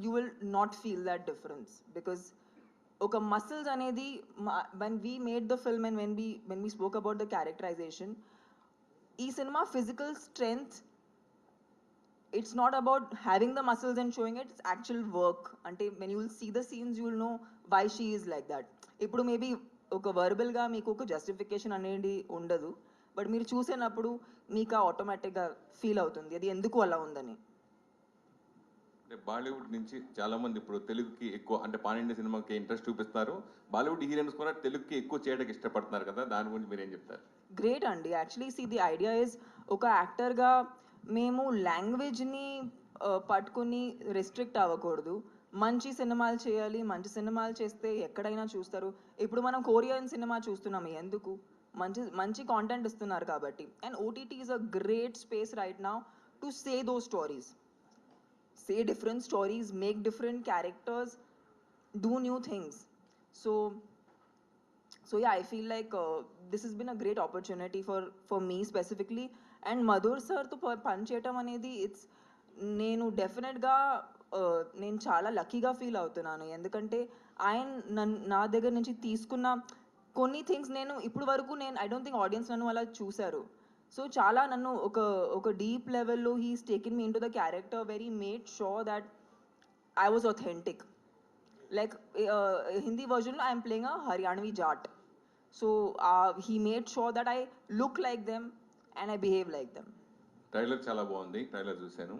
you will not feel that difference, because ఒక మసిల్స్ అనేది when we made the film and when we spoke about the characterization, ఈ cinema physical strength, it's not about having the muscles and showing it, it's actual work. Ante when you will see the scenes you will know why she is like that. Ippudu maybe oka verbal ga meeku oka justification anedi undadu, but meer chusenappudu meeka automatic ga feel avutundi adi enduku ala undani. అంటే బాలీవుడ్ నుంచి చాలా మంది ఇప్పుడు తెలుగుకి ఎక్కువ, అంటే pan India సినిమాకి interest చూపిస్తారు. బాలీవుడ్ హీరోయిన్స్ కూడా తెలుగుకి ఎక్కువ చేయడానికి ఇష్టపడుతున్నారు కదా, దాని గురించి మీరు ఏం చెప్తారు? గ్రేట్ అండి. Actually see the idea is ఒక యాక్టర్గా మేము లాంగ్వేజ్ని పట్టుకుని రెస్ట్రిక్ట్ అవ్వకూడదు. మంచి సినిమాలు చేయాలి, మంచి సినిమాలు చేస్తే ఎక్కడైనా చూస్తారు. ఇప్పుడు మనం కొరియన్ సినిమా చూస్తున్నాము ఎందుకు, మంచి కాంటెంట్ ఇస్తున్నారు కాబట్టి. And OTT is a great space right now to say those stories, say different stories, make different characters, do new things. So yeah, I feel like this has been a great opportunity for me specifically. And Madhur sir to పని చేయటం అనేది it's, నేను డెఫినెట్గా నేను చాలా లక్కీగా feel అవుతున్నాను. ఎందుకంటే ఆయన నా దగ్గర నుంచి తీసుకున్న కొన్ని థింగ్స్ నేను ఇప్పుడు వరకు ఐ డోంట్ థింక్ ఆడియన్స్ నన్ను అలా చూశారు. సో చాలా నన్ను ఒక డీప్ లెవెల్లో he's taken me in to the character very made sure that I was authentic. Like Hindi version I am playing a Haryanvi Jat, so he made sure that I look like them and I behave like them. Trailer చాలా బాగుంది, trailer చూశాను.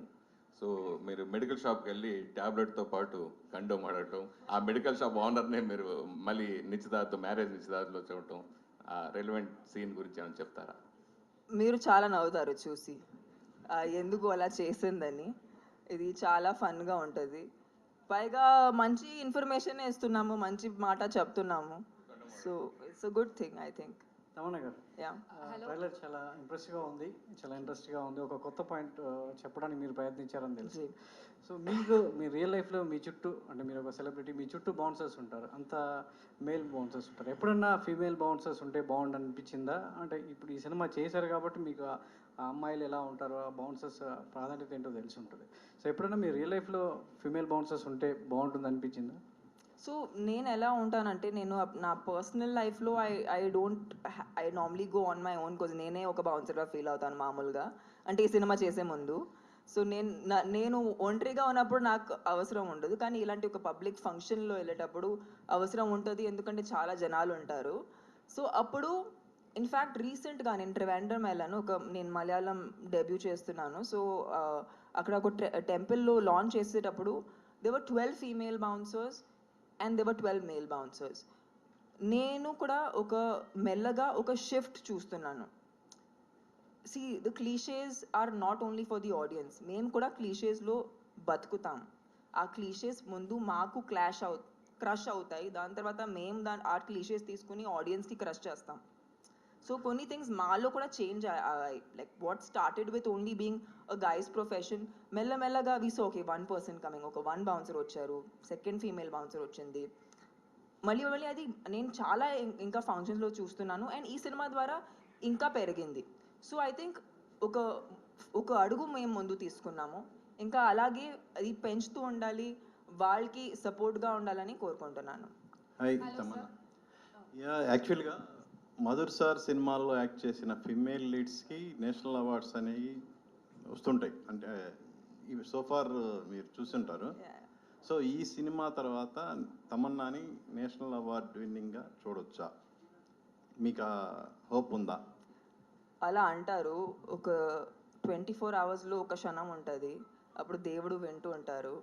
So మీరు medical షాప్కి వెళ్ళి ట్యాబ్లెట్తో పాటు condom ఆడటం, ఆ medical shop ఓనర్నే మీరు మళ్ళీ మ్యారేజ్ నిశ్చితార్థంలో చూడటం, ఆ రెలవెంట్ సీన్ గురించి ఏమైనా చెప్తారా? మీరు చాలా నవ్వుతారు చూసి ఎందుకు అలా చేసిందని. ఇది చాలా ఫన్గా ఉంటుంది, పైగా మంచి ఇన్ఫర్మేషన్ ఇస్తున్నాము, మంచి మాట చెప్తున్నాము. So it's a good thing I think. Tamannaah గారు యా ట్రైలర్ చాలా ఇంప్రెసివ్గా ఉంది, చాలా ఇంట్రెస్ట్గా ఉంది. ఒక కొత్త పాయింట్ చెప్పడానికి మీరు ప్రయత్నించారని తెలుసు. సో మీకు మీ రియల్ లైఫ్లో మీ చుట్టూ, అంటే మీరు ఒక సెలబ్రిటీ, మీ చుట్టూ బౌన్సర్స్ ఉంటారు, అంత మేల్ బౌన్సర్స్ ఉంటారు. ఎప్పుడన్నా ఫీమేల్ బౌన్సర్స్ ఉంటే బాగుండు అనిపించిందా? అంటే ఇప్పుడు ఈ సినిమా చేశారు కాబట్టి మీకు ఆ అమ్మాయిలు ఎలా ఉంటారో, ఆ బౌన్సర్స్ ప్రాధాన్యత ఏంటో తెలిసి ఉంటుంది. సో ఎప్పుడన్నా మీ రియల్ లైఫ్లో ఫీమేల్ బౌన్సర్స్ ఉంటే బాగుంటుంది అనిపించిందా? సో నేను ఎలా ఉంటానంటే, నేను నా పర్సనల్ లైఫ్లో I normally go on my own, because నేనే ఒక బౌన్సర్గా ఫీల్ అవుతాను మామూలుగా, అంటే ఈ సినిమా చేసే ముందు. సో నేను ఒంటరిగా ఉన్నప్పుడు నాకు అవసరం ఉండదు, కానీ ఇలాంటి ఒక పబ్లిక్ ఫంక్షన్లో వెళ్ళేటప్పుడు అవసరం ఉంటుంది, ఎందుకంటే చాలా జనాలు ఉంటారు. సో అప్పుడు ఇన్ఫ్యాక్ట్ రీసెంట్గా నేను ట్రివాండ్రం వెళ్ళాను, నేను మలయాళం డెబ్యూ చేస్తున్నాను. సో అక్కడ ఒక టెంపుల్లో లాంచ్ చేసేటప్పుడు there were 12 female bouncers and there were 12 male bouncers. నేను కూడా మెల్లగా ఒక షిఫ్ట్ చూస్తున్నాను. See the clichés are not only for the audience, మేము కూడా క్లీషేస్లో బతుకుతాం. ఆ క్లీషేస్ ముందు మాకు క్రష్ అవుతాయి, దాని తర్వాత మేము ఆ క్లీషేస్ తీసుకుని ఆడియన్స్కి క్రష్ చేస్తాం. సో కొన్ని థింగ్స్ మాలో కూడా చేంజ్ అయ్యాయి. Like what started with only being a guys profession, మెల్లమెల్లగా వి సో ఓకే 1 పర్సన్ కమింగ్, ఒక 1 బౌన్సర్ వచ్చారు, సెకండ్ ఫీమేల్ బౌన్సర్ వచ్చింది, మళ్ళీ అది నేను చాలా ఇంకా ఫంక్షన్స్లో చూస్తున్నాను. అండ్ ఈ సినిమా ద్వారా ఇంకా పెరిగింది. సో ఐ థింక్ ఒక అడుగు మేము ముందు తీసుకున్నాము, ఇంకా అలాగే అది పెంచుతూ ఉండాలి, వాళ్ళకి సపోర్ట్గా ఉండాలని కోరుకుంటున్నాను. హాయ్ తమన్నా. యా యాక్చువల్గా మధుర్ సార్ సినిమాల్లో యాక్ట్ చేసిన ఫిమేల్ లీడ్స్కి నేషనల్ అవార్డ్స్ అనేవి వస్తుంటాయి, అంటే ఇవి సోఫార్ మీరు చూస్తుంటారు. సో ఈ సినిమా తర్వాత తమన్నాని నేషనల్ అవార్డ్ విన్నింగ్గా చూడొచ్చా? మీకు ఆ హోప్ ఉందా? అలా అంటారు, ఒక 24 అవర్స్లో ఒక క్షణం ఉంటుంది, అప్పుడు దేవుడు వింటూ ఉంటారు.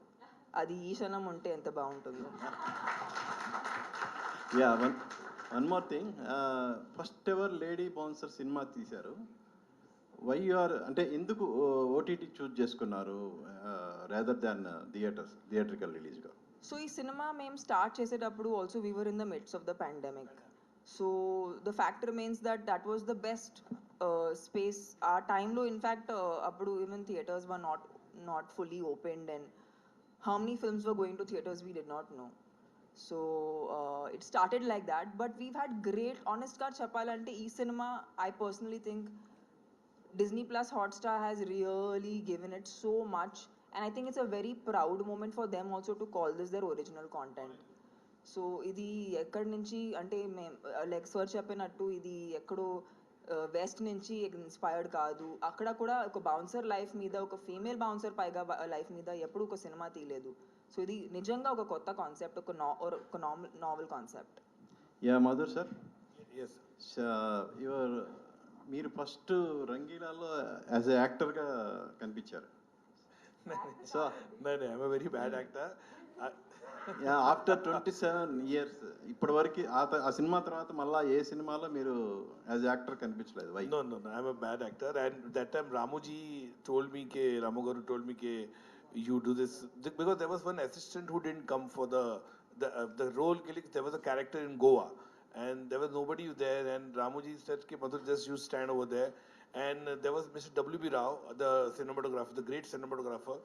అది ఈ క్షణం ఉంటే ఎంత బాగుంటుందో. Yeah one more thing, first ever lady bouncer cinema తీశారు. వై యు ఆర్, అంటే ఎందుకు ఓటీటీ చూజ్ చేసుకున్నారు రాదర్ దాన్ థియేట్రికల్ రిలీజ్గా? సో ఈ సినిమా మేము స్టార్ట్ చేసేటప్పుడు also we were in the mids of the pandemic. So the fact remains that was the best space ఆ టైంలో. In fact అప్పుడు even theatres were not fully opened, and how many films were going to theaters we did not know. So it started like that, but we've had great, honest ga cheppalante ee cinema, I personally think Disney Plus Hotstar has really given it so much, and I think it's a very proud moment for them also to call this their original content. So ఇది ఎక్కడి నుంచి అంటే like sir చెప్పినట్టు ఇది ఎక్కడో west నుంచి inspired కాదు. అక్కడ కూడా ఒక బౌన్సర్ లైఫ్ మీద, ఒక ఫీమేల్ బౌన్సర్ పైగా లైఫ్ మీద ఎప్పుడు ఒక సినిమా తీయలేదు. సో ఇది నిజంగా ఒక కొత్త కాన్సెప్ట్, ఒక novel concept. Yeah Madhur sir, Yes. మీరు ఫస్ట్ రంగీలాలో యాజ్ ఎ యాక్టర్గా కనిపించారు. So No, I'm a very bad actor. After 27 years ఇప్పటి వరకు ఆ సినిమా తర్వాత మళ్ళీ ఏ సినిమాలో మీరు యాజ్ యాక్టర్ కనిపించలేదు? Why? No, I'm a bad actor. And that time Ramuji told me, Ramu Garu told me, you do this. Because there was one assistant who didn't come for the role. There was a character in Goa. And there was nobody there. And Ramuji said, Madhur, just you stand over there. And there was Mr. W.B. Rao, the cinematographer, the great cinematographer.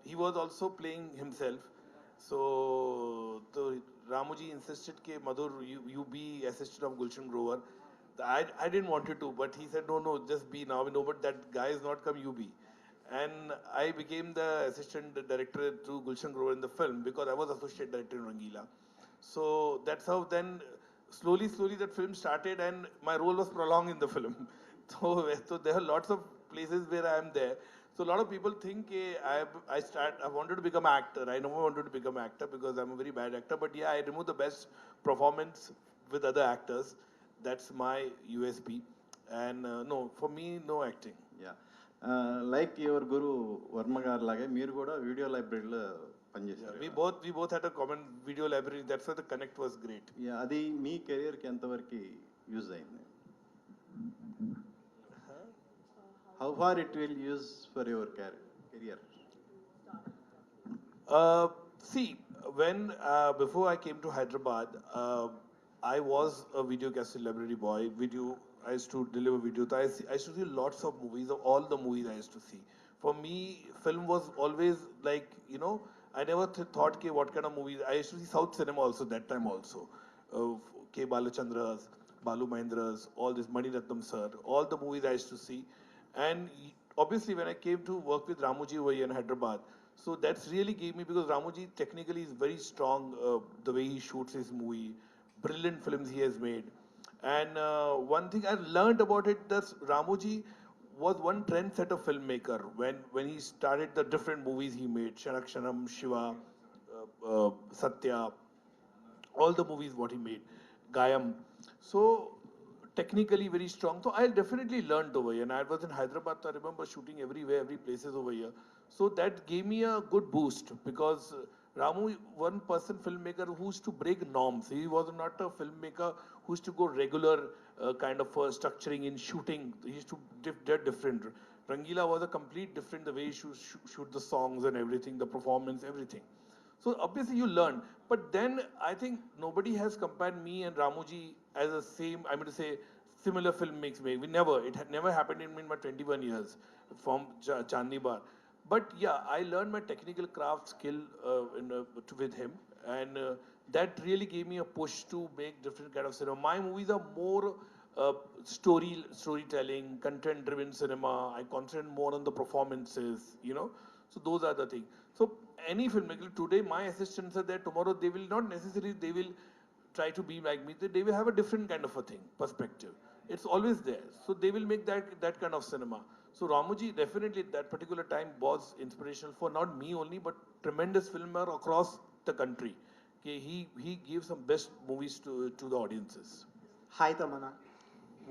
He was also playing himself. So Ramuji insisted, Madhur, you be assistant of Gulshan Grover. I didn't want to, but he said, no, just be now. No, but that guy is not come, you be. And I became the assistant director to Gulshan Grover in the film because I was associate director in Rangila. So that's how then slowly that film started, and my role was prolonged in the film. So there are lots of places where I am there. So a lot of people think I wanted to become an actor. I never wanted to become an actor because I'm a very bad actor. But yeah, I remove the best performance with other actors. That's my USP. And no, for me, no acting. Yeah like your guru Varma గారు లాగే మీరు కూడా video లైబ్రరీలో పనిచేశారు. We both had a common video library. That's why the connect was great. Yeah అది మీ కెరియర్కి ఎంతవరకు use అయింది? How far it will use for your career? See, when before I came to Hyderabad, I was a video cassette library boy. I used to deliver videos. I used to see lots of movies, of all the movies I used to see. For me, film was always like, you know, I never thought, okay, what kind of movies. I used to see South cinema also that time also. K. Balachandras, Balu Mahendras, all this, Mani Ratnam sir, all the movies I used to see. And obviously, when I came to work with Ramuji over here in Hyderabad, so that's really gave me, because Ramuji technically is very strong, the way he shoots his movie, brilliant films he has made. And one thing I learned about it, that Ramuji was one trendsetter filmmaker when he started the different movies he made, Shanakshanam, Shiva, Satya, all the movies what he made, Gayam. So technically very strong. So I definitely learned over here. And I was in Hyderabad, so I remember shooting everywhere, every places over here. So that gave me a good boost, because Ramu, one person filmmaker who used to break norms. He was not a filmmaker who used to go regular kind of structuring in shooting. He used to different. Rangila was a complete different, the way he shoot the songs and everything, the performance, everything. So obviously you learn, but then I think nobody has compared me and Ramuji as a same, I mean to say, similar filmmakers. We never, it had never happened in my 21 years from Chandni Bar. But yeah, I learned my technical craft skill with him, and that really gave me a push to make different kind of cinema. My movies are more storytelling, content-driven cinema. I concentrate more on the performances, you know. So those are the things. So any filmmaker today, my assistants are there. Tomorrow they will not necessarily they will try to be like me. They will have a different kind of a thing, perspective. It's always there. So they will make that kind of cinema. So Ramuji definitely at that particular time was inspirational for not me only, but tremendous filmer across the country. Okay, he gives some best movies to the audiences. Hi Tamannaah,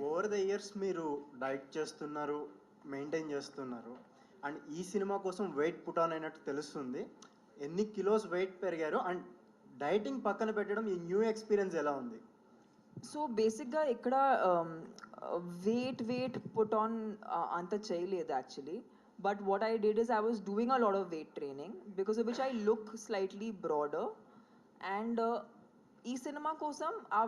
over the years మీరు diet చేస్తున్నారు, maintain చేస్తున్నారు, and ఈ cinema కోసం weight put on అయినట్టు తెలుస్తుంది. ఎన్ని kilos wait పెరిగారు, and dieting పక్కన పెట్టడం ఈ న్యూ ఎక్స్పీరియన్స్ ఎలా ఉంది? సో బేసిక్గా ఇక్కడ వెయిట్ పుట్ ఆన్ అంత చేయలేదు actually. But what I did is I was doing a lot of weight training, because of which I look slightly broader. And ఈ సినిమా కోసం ఆ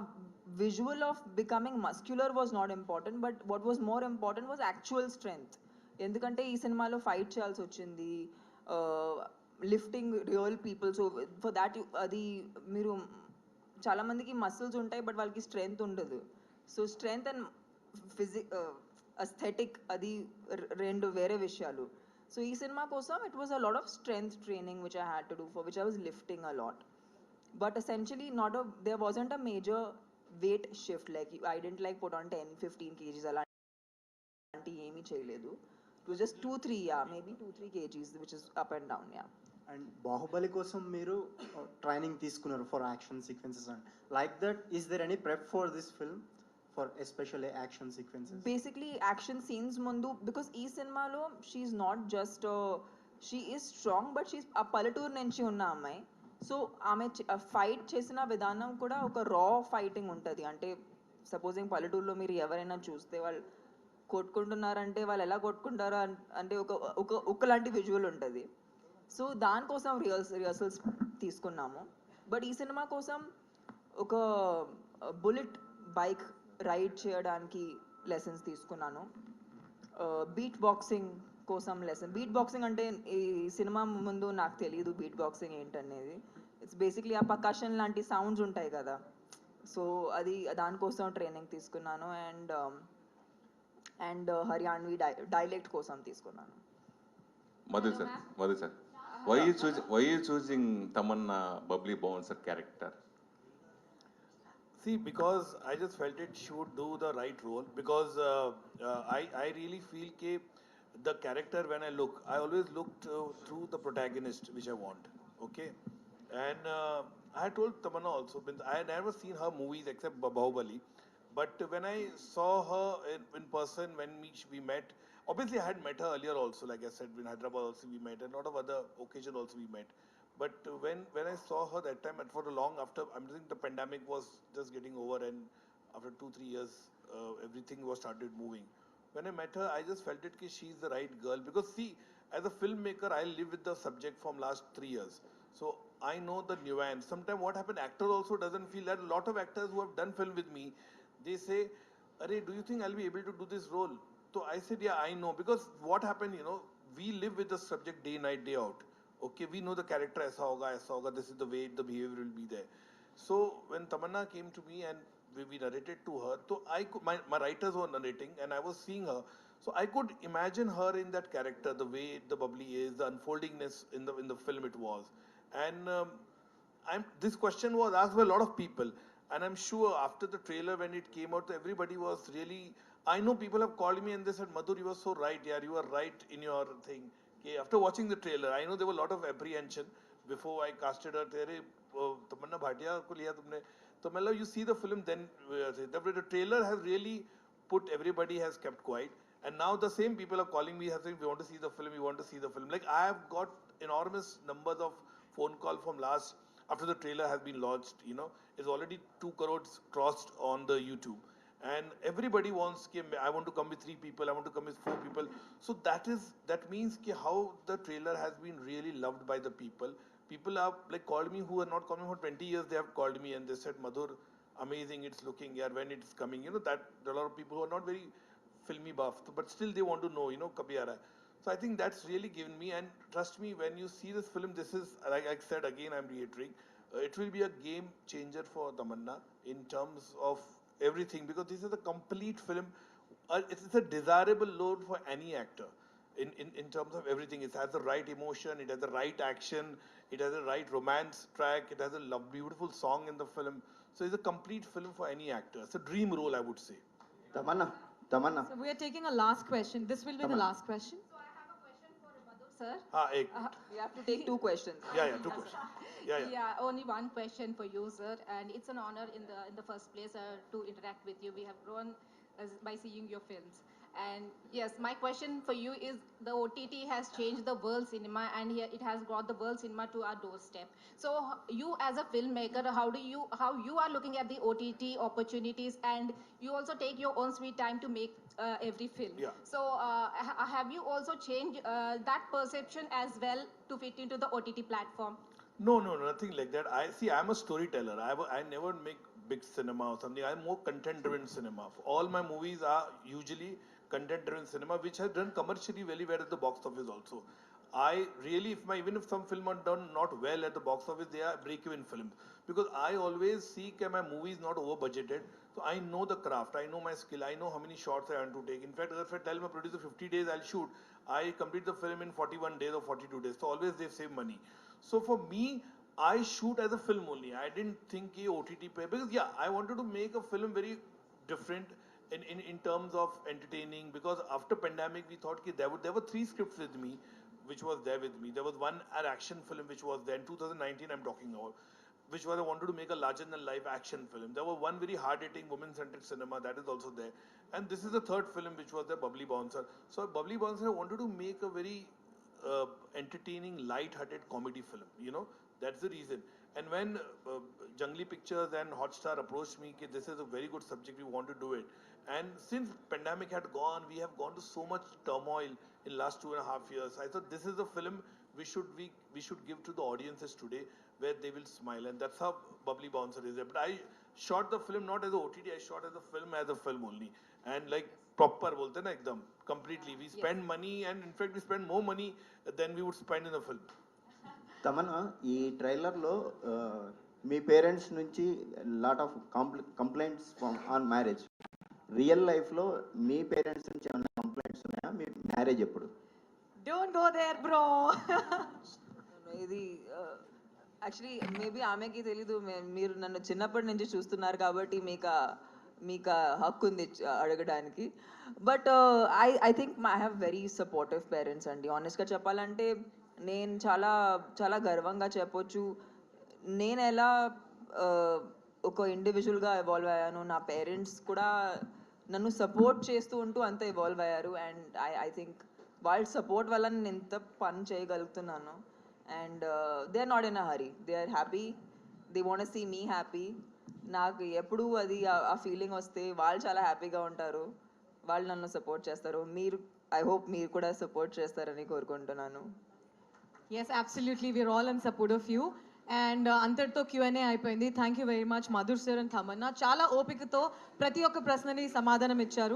visual of becoming muscular was not important, but what was more important was actual strength. ఎందుకంటే ఈ సినిమాలో fight చేయాల్సి వచ్చింది, lifting real people. So for that అది మీరు చాలామందికి మసిల్స్ ఉంటాయి బట్ వాళ్ళకి స్ట్రెంగ్త్ ఉండదు. సో స్ట్రెంగ్త్ అండ్ అస్థెటిక్ అది రెండు వేరే విషయాలు. సో ఈ సినిమా కోసం it was a lot of strength training which I had to do, for which I was lifting a lot. But essentially there wasn't a major weight shift, like I didn't like put on 10-15 kgs alanti emi cheyaledu. It was just 2-3, maybe 2-3 kgs, which is up and down. And Baahubali కోసం మీరు training తీసుకున్నారు for action sequences, and like that is there any prep for this film for especially action sequences? Basically action scenes mundu, because ee cinema lo she is not just she is strong, but she's a palletoor nunchi unna ammai. So ఆమె fight చేసిన విధానం కూడా ఒక రా fighting ఉంటుంది. అంటే supposing పల్లెటూరులో మీరు ఎవరైనా చూస్తే వాళ్ళు కొట్టుకుంటున్నారంటే వాళ్ళు ఎలా కొట్టుకుంటారో అంటే ఒక లాంటి విజువల్ ఉంటుంది. సో దానికోసం రిహర్సల్స్ తీసుకున్నాము. బట్ ఈ సినిమా కోసం ఒక బుల్లెట్ బైక్ రైడ్ చేయడానికి లెసన్స్ తీసుకున్నాను. బీట్ బాక్సింగ్ కోసం లెసన్. బీట్ బాక్సింగ్ అంటే ఈ సినిమా ముందు నాకు తెలియదు బీట్ బాక్సింగ్ ఏంటనేది. ఇట్స్ బేసిక్లీ ఆ పర్కషన్ లాంటి సౌండ్స్ ఉంటాయి కదా, సో అది దానికోసం ట్రైనింగ్ తీసుకున్నాను. అండ్ హర్యాణవి డైలెక్ట్ కోసం తీసుకున్నాను. Madhu sir, why you choosing Tammannah Bubbly Bouncer character? See, because I just felt it should do the right role, because I really feel the character, when I always look through the protagonist which I want. Okay, and I had told Tammannah also, I had never seen her movies except Bahubali, but when I saw her in person, when we met, obviously I had met her earlier also, like I said, in Hyderabad also we met, and a lot of other occasions also we met. But when I saw her that time, and for a long after, I'm thinking the pandemic was just getting over, and after 2-3 years, everything was started moving. When I met her, I just felt it that she's the right girl. Because see, as a filmmaker, I live with the subject from last 3 years. So I know the nuance. Sometimes what happens, actor also doesn't feel that. A lot of actors who have done film with me, they say, Arey, do you think I'll be able to do this role? So I said, yeah, I know. Because what happened, we live with the subject day, night, day out. Okay, we know the character, aisa hoga, this is the way the behavior will be there. So when Tamanna came to me and we narrated to her, so my writers were narrating and I was seeing her. So I could imagine her in that character, the way the bubbly is, the unfoldingness in the film it was. And this question was asked by a lot of people, and I'm sure after the trailer when it came out, everybody was really. I know people have called me and they said, "Madhur, you were so right, yeah, you were right in your thing." Okay, after watching the trailer, I know there were a lot of apprehension before I casted her. "Tere, Tammannah Bhatia ko liya tumne." So, Melo, you see the film, then the trailer has really put everybody has kept quiet, and now the same people are calling me saying, "We want to see the film. We want to see the film." Like I have got enormous numbers of phone call from last after the trailer has been launched, it's already 2 crores crossed on the YouTube. And everybody wants, I want to come with 3 people, I want to come with 4 people. So that means how the trailer has been really loved by the people. People have like called me who are not coming for 20 years, they have called me and they said, Madhur, amazing, it's looking, yeah, when it's coming. That there are a lot of people who are not very filmy buff, but still they want to know, kabhi aa raha hai. So I think that's really given me, and trust me, when you see this film, this is, like I said again, I'm reiterating, it will be a game changer for Tamanna in terms of everything, because this is a complete film. It's a desirable load for any actor in terms of everything. It has the right emotion, it has the right action, it has the right romance track, it has a beautiful song in the film. So it's a complete film for any actor. It's a dream role, I would say. Tamanna. So we are taking a last question. This will be the last question. So I have a question for Madhur sir. You have to take 2 questions. Yeah, 2 questions. Yeah. Yeah, only one question for you, sir, and it's an honor in the first place to interact with you. We have grown by seeing your films. And yes, my question for you is, the OTT has changed the world cinema, and here it has brought the world cinema to our doorstep. So you as a filmmaker, how you are looking at the OTT opportunities, and you also take your own sweet time to make every film. Yeah. So have you also changed that perception as well to fit into the OTT platform? No, nothing like that. I'm a storyteller. I never make big cinema or something. I'm more content-driven cinema. All my movies are usually content-driven cinema, which has done commercially very well at the box office also. I really, even if some film are done not well at the box office, they are break-even films. Because I always see that my movie is not over-budgeted. So I know the craft, I know my skill, I know how many shots I want to take. In fact, if I tell my producer 50 days I'll shoot, I complete the film in 41 days or 42 days. So always they save money. So for me, I shoot as a film only. I didn't think OTT pay, because I wanted to make a film very different in terms of entertaining, because after pandemic we thought there were 3 scripts with me, which was there with me. There was one an action film which was there in 2019 I'm talking about, which was I wanted to make a larger than life action film. There was one very hard-hitting woman-centric cinema that is also there. And this is the 3rd film which was the Bubbly Bouncer. So Bubbly Bouncer I wanted to make a very entertaining, light-hearted comedy film, that's the reason. And when Jungly Pictures and Hotstar approached me, this is a very good subject, we want to do it. And since pandemic had gone, we have gone to so much turmoil in last 2.5 years. I thought this is a film we should give to the audiences today, where they will smile, and that's how Bubbly Bouncer is there. But I shot the film not as a OTT, I shot as a film only, and like proper bolte na ekdam completely. We spend money, and in fact we spend more money than we would spend in a film. Tamannaah ఈ ట్రైలర్లో మీ parents నుంచి lot of complaints on marriage. Real లైఫ్లో మీ parents నుంచి ఏమైనా complaints ఉన్నాయా మీ marriage ఎప్పుడు? Don't go there, bro. ఇది actually maybe ఆమెకి తెలీదు, మీరు నన్ను చిన్నప్పటి నుంచి చూస్తున్నారు కాబట్టి మీకు హక్కు ఉంది అడగడానికి. But I think I have very supportive parents అండి. ఆనెస్ట్గా చెప్పాలంటే నేను చాలా గర్వంగా చెప్పొచ్చు, నేను ఎలా ఒక ఇండివిజువల్గా ఎవాల్వ్ అయ్యాను, నా పేరెంట్స్ కూడా నన్ను సపోర్ట్ చేస్తూ ఉంటూ అంత ఎవాల్వ్ అయ్యారు. అండ్ ఐ థింక్ వాళ్ళ సపోర్ట్ వల్ల నేను ఎంత పని చేయగలుగుతున్నాను. And they are not in a hurry, they are happy, they want see me happy. నాకు ఎప్పుడు అది ఆ ఫీలింగ్ వస్తే వాళ్ళు చాలా హ్యాపీగా ఉంటారు, వాళ్ళు నన్ను సపోర్ట్ చేస్తారు. ఐ హోప్ మీరు కూడా సపోర్ట్ చేస్తారని కోరుకుంటున్నాను. Yes, absolutely. We're all in support of you. And అంతటితో Q&A అయిపోయింది. Thank you very much Madhur sir and Tamannaah. చాలా ఓపికతో ప్రతి ఒక్క ప్రశ్నని సమాధానం ఇచ్చారు.